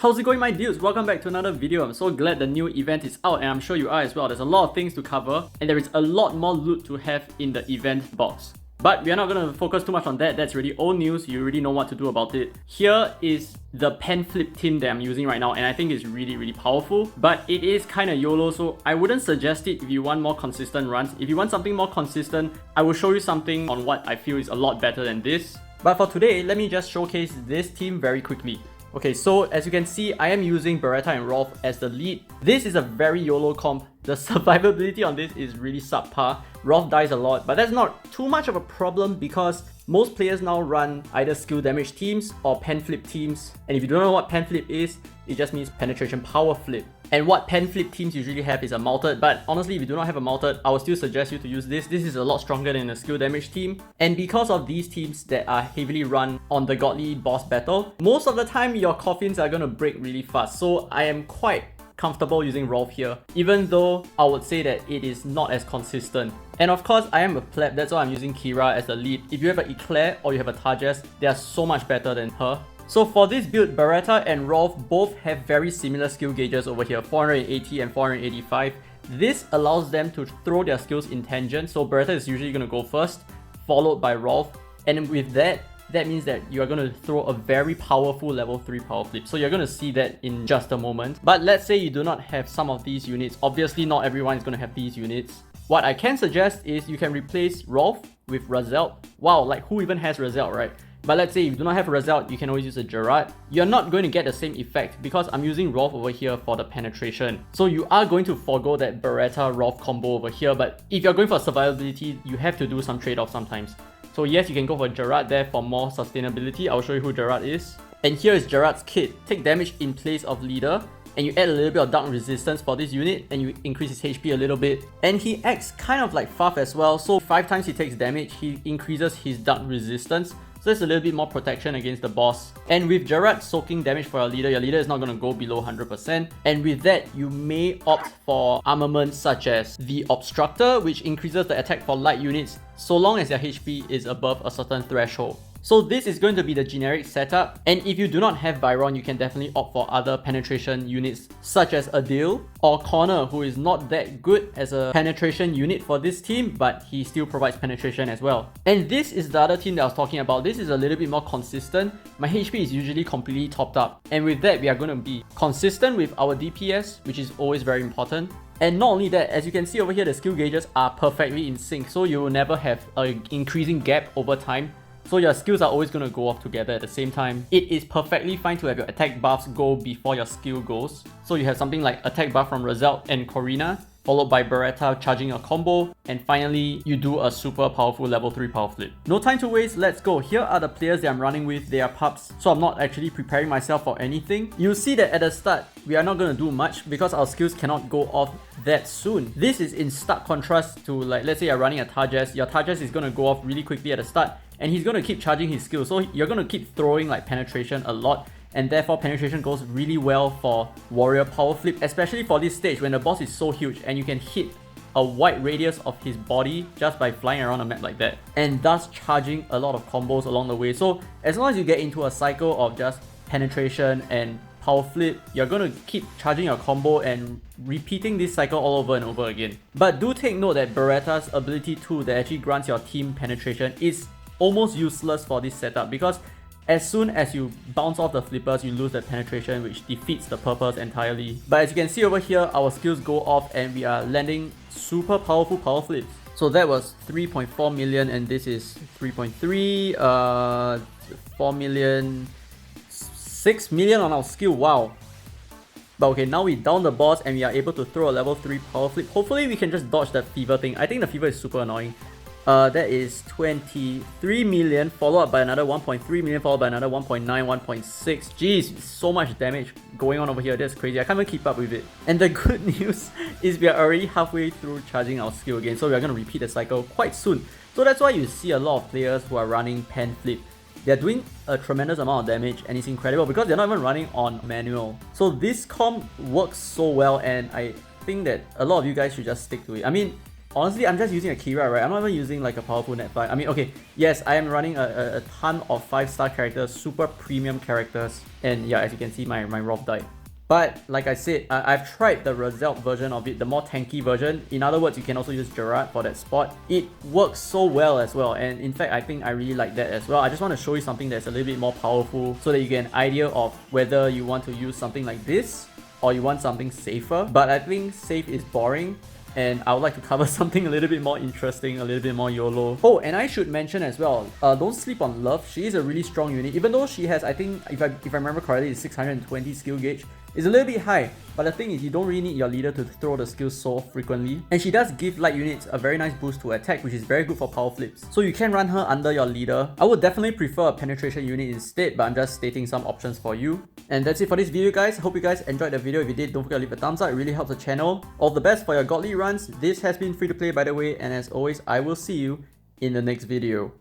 How's it going, my dudes? Welcome back to another video. I'm so glad the new event is out and I'm sure you are as well. There's a lot of things to cover and there is a lot more loot to have in the event box. But we are not going to focus too much on that. That's really old news. You already know what to do about it. Here is the pen flip team that I'm using right now and I think it's really powerful. But it is kind of YOLO, so I wouldn't suggest it if you want more consistent runs. If you want something more consistent, I will show you something on what I feel is a lot better than this. But for today, let me just showcase this team very quickly. Okay, so as you can see, I am using Beretta and Rolf as the lead. This is a very YOLO comp. The survivability on this is really subpar. Rolf dies a lot, but that's not too much of a problem because most players now run either skill damage teams or pen flip teams. And if you don't know what pen flip is, it just means penetration power flip. And what pen flip teams usually have is a mounted, but honestly, if you do not have a mounted, I would still suggest you to use this. This is a lot stronger than a skill damage team. And because of these teams that are heavily run on the godly boss battle, most of the time your coffins are gonna break really fast. So I am quite comfortable using Rolf here, even though I would say that it is not as consistent. And of course, I am a pleb, that's why I'm using Kira as the lead. If you have an Eclair or you have a Targes, they are so much better than her. So for this build, Beretta and Rolf both have very similar skill gauges over here, 480 and 485. This allows them to throw their skills in tangent, so Beretta is usually going to go first, followed by Rolf. And with that means that you are going to throw a very powerful level 3 power flip. So you're going to see that in just a moment. But let's say you do not have some of these units. Obviously, not everyone is going to have these units. What I can suggest is you can replace Rolf with Razelt. Wow, like who even has Razelt, right? But let's say if you do not have Razelt, you can always use a Gerard. You're not going to get the same effect because I'm using Rolf over here for the penetration. So you are going to forego that Beretta-Rolf combo over here, but if you're going for survivability, you have to do some trade-off sometimes. So yes, you can go for Gerard there for more sustainability. I'll show you who Gerard is. And here is Gerard's kit. Take damage in place of leader, and you add a little bit of dark resistance for this unit and you increase his HP a little bit. And he acts kind of like Faf as well, so 5 times he takes damage, he increases his dark resistance. So there's a little bit more protection against the boss. And with Gerard soaking damage for your leader is not going to go below 100%. And with that, you may opt for armaments such as the Obstructor, which increases the attack for light units so long as their HP is above a certain threshold. So this is going to be the generic setup, and if you do not have Byron, you can definitely opt for other penetration units such as Adil or Connor, who is not that good as a penetration unit for this team, but he still provides penetration as well. And this is the other team that I was talking about. This is a little bit more consistent. My HP is usually completely topped up, and with that we are going to be consistent with our DPS, which is always very important. And not only that, as you can see over here, the skill gauges are perfectly in sync, so you will never have an increasing gap over time. So your skills are always going to go off together at the same time. It is perfectly fine to have your attack buffs go before your skill goes. So you have something like attack buff from Razelt and Corina, followed by Beretta charging a combo, and finally you do a super powerful level 3 power flip. No time to waste, let's go. Here are the players that I'm running with. They are pups, so I'm not actually preparing myself for anything. You'll see that at the start, we are not going to do much because our skills cannot go off that soon. This is in stark contrast to, like, let's say you're running a Targes. Your Targes is going to go off really quickly at the start and he's going to keep charging his skills, so you're going to keep throwing like penetration a lot, and therefore penetration goes really well for warrior power flip, especially for this stage when the boss is so huge and you can hit a wide radius of his body just by flying around a map like that, and thus charging a lot of combos along the way. So as long as you get into a cycle of just penetration and power flip, you're going to keep charging your combo and repeating this cycle all over and over again. But do take note that Beretta's ability 2 that actually grants your team penetration is almost useless for this setup because as soon as you bounce off the flippers, you lose that penetration, which defeats the purpose entirely. But as you can see over here, our skills go off and we are landing super powerful power flips. So that was 3.4 million and this is 3.3, 4 million, 6 million on our skill, wow. But okay, now we down the boss and we are able to throw a level 3 power flip. Hopefully we can just dodge that fever thing. I think the fever is super annoying. That is 23 million, followed up by another 1.3 million, followed by another 1.9, 1.6. Jeez, so much damage going on over here. That's crazy. I can't even keep up with it. And the good news is we are already halfway through charging our skill again, so we are going to repeat the cycle quite soon. So that's why you see a lot of players who are running pen flip. They're doing a tremendous amount of damage and it's incredible because they're not even running on manual. So this comp works so well and I think that a lot of you guys should just stick to it. I mean, honestly, I'm just using a Kira, right? I'm not even using like a powerful Netflix. I mean, okay, yes, I am running a ton of 5-star characters, super premium characters. And yeah, as you can see, my Rolf died. But like I said, I've tried the Razelt version of it, the more tanky version. In other words, you can also use Gerard for that spot. It works so well as well, and in fact, I think I really like that as well. I just want to show you something that's a little bit more powerful so that you get an idea of whether you want to use something like this or you want something safer. But I think safe is boring, and I would like to cover something a little bit more interesting, a little bit more YOLO. Oh, and I should mention as well, don't sleep on Love. She is a really strong unit, even though she has, I think, if I remember correctly, it's 620 skill gauge. It's a little bit high, but the thing is, you don't really need your leader to throw the skills so frequently. And she does give light units a very nice boost to attack, which is very good for power flips. So you can run her under your leader. I would definitely prefer a penetration unit instead, but I'm just stating some options for you. And that's it for this video, guys. Hope you guys enjoyed the video. If you did, don't forget to leave a thumbs up. It really helps the channel. All the best for your godly runs. This has been free to play, by the way, and as always, I will see you in the next video.